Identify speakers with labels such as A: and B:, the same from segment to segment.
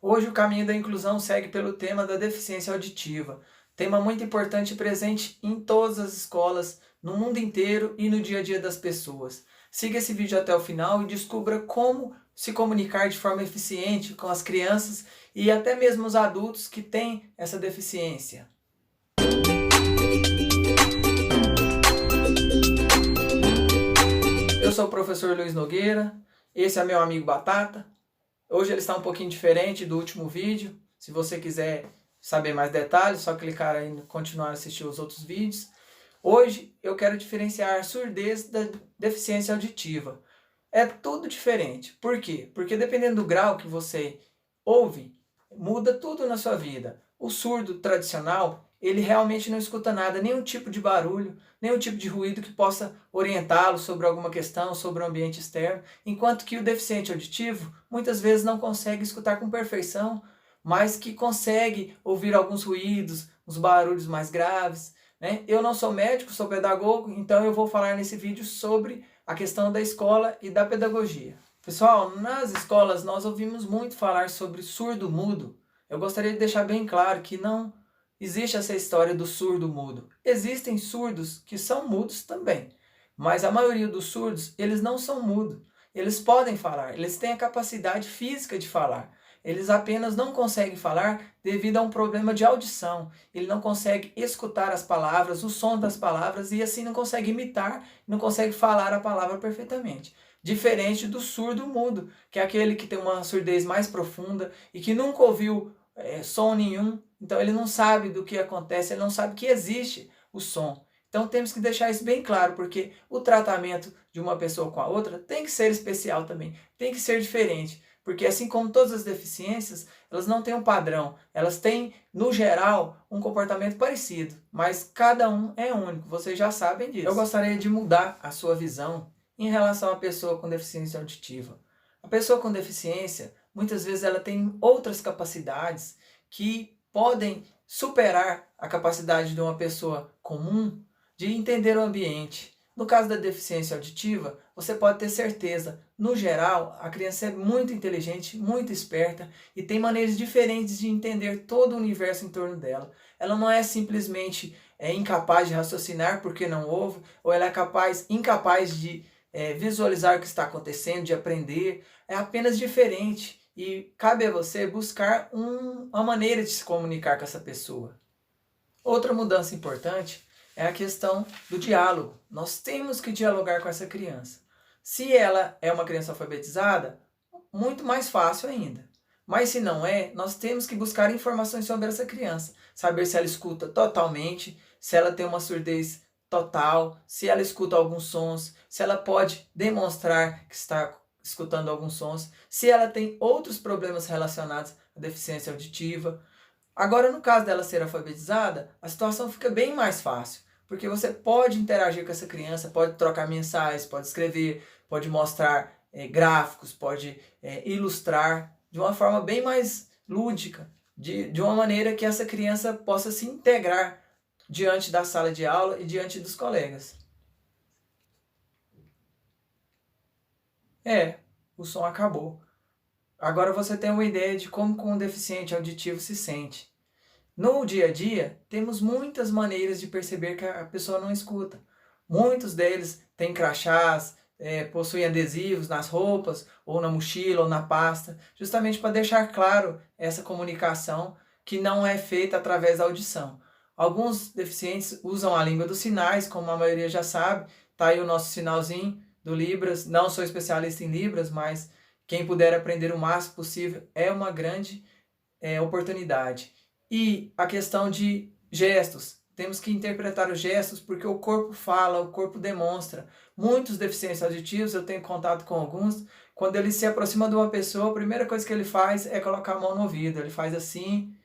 A: Hoje o caminho da inclusão segue pelo tema da deficiência auditiva, tema muito importante e presente em todas as escolas, no mundo inteiro e no dia a dia das pessoas. Siga esse vídeo até o final e descubra como se comunicar de forma eficiente com as crianças e até mesmo os adultos que têm essa deficiência. Eu sou o professor Luiz Nogueira, esse é meu amigo Batata. Hoje ele está um pouquinho diferente do último vídeo. Se você quiser saber mais detalhes, só clicar aí e continuar a assistir os outros vídeos. Hoje eu quero diferenciar a surdez da deficiência auditiva. É tudo diferente. Por quê? Porque dependendo do grau que você ouve, muda tudo na sua vida. O surdo tradicional, ele realmente não escuta nada, nenhum tipo de barulho, nenhum tipo de ruído que possa orientá-lo sobre alguma questão, sobre o ambiente externo, enquanto que o deficiente auditivo muitas vezes não consegue escutar com perfeição, mas que consegue ouvir alguns ruídos, os barulhos mais graves, né? Eu não sou médico, sou pedagogo, então eu vou falar nesse vídeo sobre a questão da escola e da pedagogia. Pessoal, nas escolas nós ouvimos muito falar sobre surdo-mudo. Eu gostaria de deixar bem claro que não existe essa história do surdo-mudo. Existem surdos que são mudos também, mas a maioria dos surdos, eles não são mudos. Eles podem falar, eles têm a capacidade física de falar. Eles apenas não conseguem falar devido a um problema de audição. Ele não consegue escutar as palavras, o som das palavras e assim não consegue imitar, não consegue falar a palavra perfeitamente. Diferente do surdo-mudo, que é aquele que tem uma surdez mais profunda e que nunca ouviu som nenhum, então ele não sabe do que acontece, ele não sabe que existe o som. Então temos que deixar isso bem claro, porque o tratamento de uma pessoa com a outra tem que ser especial também, tem que ser diferente, porque assim como todas as deficiências, elas não têm um padrão, elas têm, no geral, um comportamento parecido, mas cada um é único, vocês já sabem disso. Eu gostaria de mudar a sua visão em relação à pessoa com deficiência auditiva. A pessoa com deficiência, muitas vezes ela tem outras capacidades que podem superar a capacidade de uma pessoa comum de entender o ambiente. No caso da deficiência auditiva, você pode ter certeza, no geral, a criança é muito inteligente, muito esperta e tem maneiras diferentes de entender todo o universo em torno dela. Ela não é simplesmente incapaz de raciocinar porque não ouve, ou ela é incapaz de visualizar o que está acontecendo, de aprender. É apenas diferente. E cabe a você buscar uma maneira de se comunicar com essa pessoa. Outra mudança importante é a questão do diálogo. Nós temos que dialogar com essa criança. Se ela é uma criança alfabetizada, muito mais fácil ainda. Mas se não é, nós temos que buscar informações sobre essa criança. Saber se ela escuta totalmente, se ela tem uma surdez total, se ela escuta alguns sons, se ela pode demonstrar que está escutando alguns sons, se ela tem outros problemas relacionados à deficiência auditiva. Agora, no caso dela ser alfabetizada, a situação fica bem mais fácil, porque você pode interagir com essa criança, pode trocar mensagens, pode escrever, pode mostrar gráficos, pode ilustrar de uma forma bem mais lúdica, de uma maneira que essa criança possa se integrar diante da sala de aula e diante dos colegas. O som acabou. Agora você tem uma ideia de como um deficiente auditivo se sente. No dia a dia, temos muitas maneiras de perceber que a pessoa não escuta. Muitos deles têm crachás, possuem adesivos nas roupas, ou na mochila, ou na pasta, justamente para deixar claro essa comunicação que não é feita através da audição. Alguns deficientes usam a língua dos sinais, como a maioria já sabe. Está aí o nosso sinalzinho do Libras. Não sou especialista em Libras, mas quem puder aprender o máximo possível é uma grande oportunidade. E a questão de gestos. Temos que interpretar os gestos porque o corpo fala, o corpo demonstra. Muitos deficientes auditivos, eu tenho contato com alguns, quando ele se aproxima de uma pessoa, a primeira coisa que ele faz é colocar a mão no ouvido. Ele faz assim,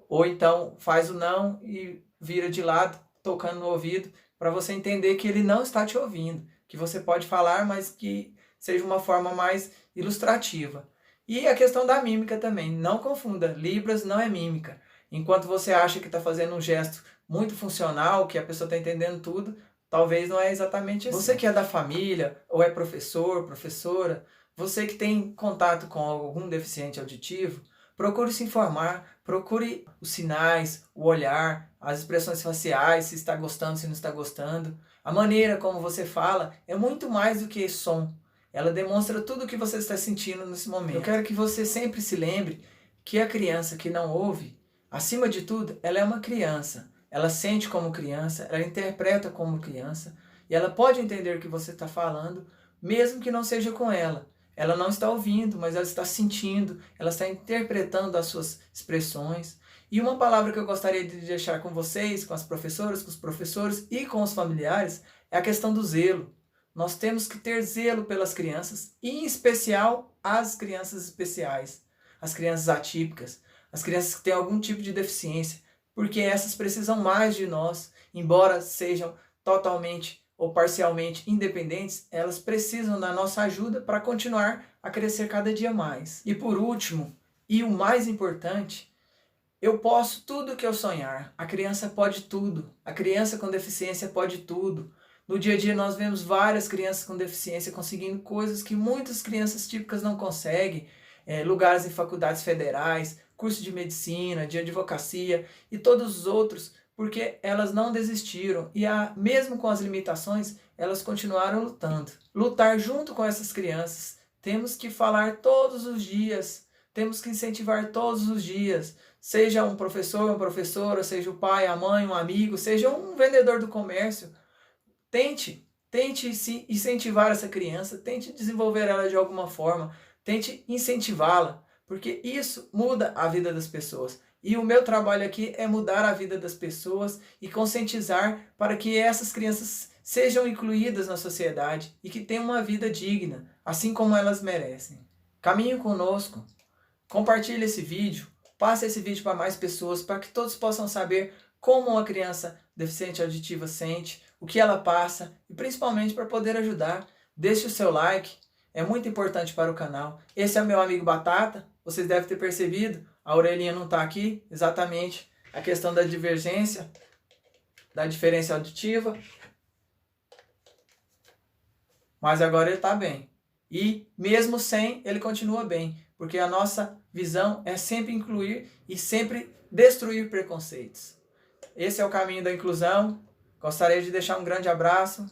A: ou então faz o não e vira de lado, tocando no ouvido, para você entender que ele não está te ouvindo. Que você pode falar, mas que seja uma forma mais ilustrativa. E a questão da mímica também. Não confunda, Libras não é mímica. Enquanto você acha que está fazendo um gesto muito funcional, que a pessoa está entendendo tudo, talvez não é exatamente assim. Você que é da família, ou é professor, professora, você que tem contato com algum deficiente auditivo, procure se informar, procure os sinais, o olhar, as expressões faciais, se está gostando, se não está gostando. A maneira como você fala é muito mais do que som. Ela demonstra tudo o que você está sentindo nesse momento. Eu quero que você sempre se lembre que a criança que não ouve, acima de tudo, ela é uma criança. Ela sente como criança, ela interpreta como criança e ela pode entender o que você está falando, mesmo que não seja com ela. Ela não está ouvindo, mas ela está sentindo, ela está interpretando as suas expressões. E uma palavra que eu gostaria de deixar com vocês, com as professoras, com os professores e com os familiares, é a questão do zelo. Nós temos que ter zelo pelas crianças, e em especial as crianças especiais, as crianças atípicas, as crianças que têm algum tipo de deficiência, porque essas precisam mais de nós, embora sejam totalmente ou parcialmente independentes, elas precisam da nossa ajuda para continuar a crescer cada dia mais. E por último, e o mais importante, eu posso tudo que eu sonhar. A criança pode tudo. A criança com deficiência pode tudo. No dia a dia nós vemos várias crianças com deficiência conseguindo coisas que muitas crianças típicas não conseguem. Lugares em faculdades federais, curso de medicina, de advocacia e todos os outros, porque elas não desistiram e mesmo com as limitações, elas continuaram lutando. Lutar junto com essas crianças, temos que falar todos os dias, temos que incentivar todos os dias, seja um professor, uma professora, seja o pai, a mãe, um amigo, seja um vendedor do comércio. Tente se incentivar essa criança, tente desenvolver ela de alguma forma, tente incentivá-la, porque isso muda a vida das pessoas. E o meu trabalho aqui é mudar a vida das pessoas e conscientizar para que essas crianças sejam incluídas na sociedade e que tenham uma vida digna, assim como elas merecem. Caminhe conosco, compartilhe esse vídeo, passe esse vídeo para mais pessoas, para que todos possam saber como uma criança deficiente auditiva sente, o que ela passa e principalmente para poder ajudar. Deixe o seu like, é muito importante para o canal. Esse é o meu amigo Batata, vocês devem ter percebido, a orelhinha não está aqui, exatamente a questão da divergência, da diferença auditiva. Mas agora ele está bem. E mesmo sem, ele continua bem, porque a nossa visão é sempre incluir e sempre destruir preconceitos. Esse é o caminho da inclusão. Gostaria de deixar um grande abraço.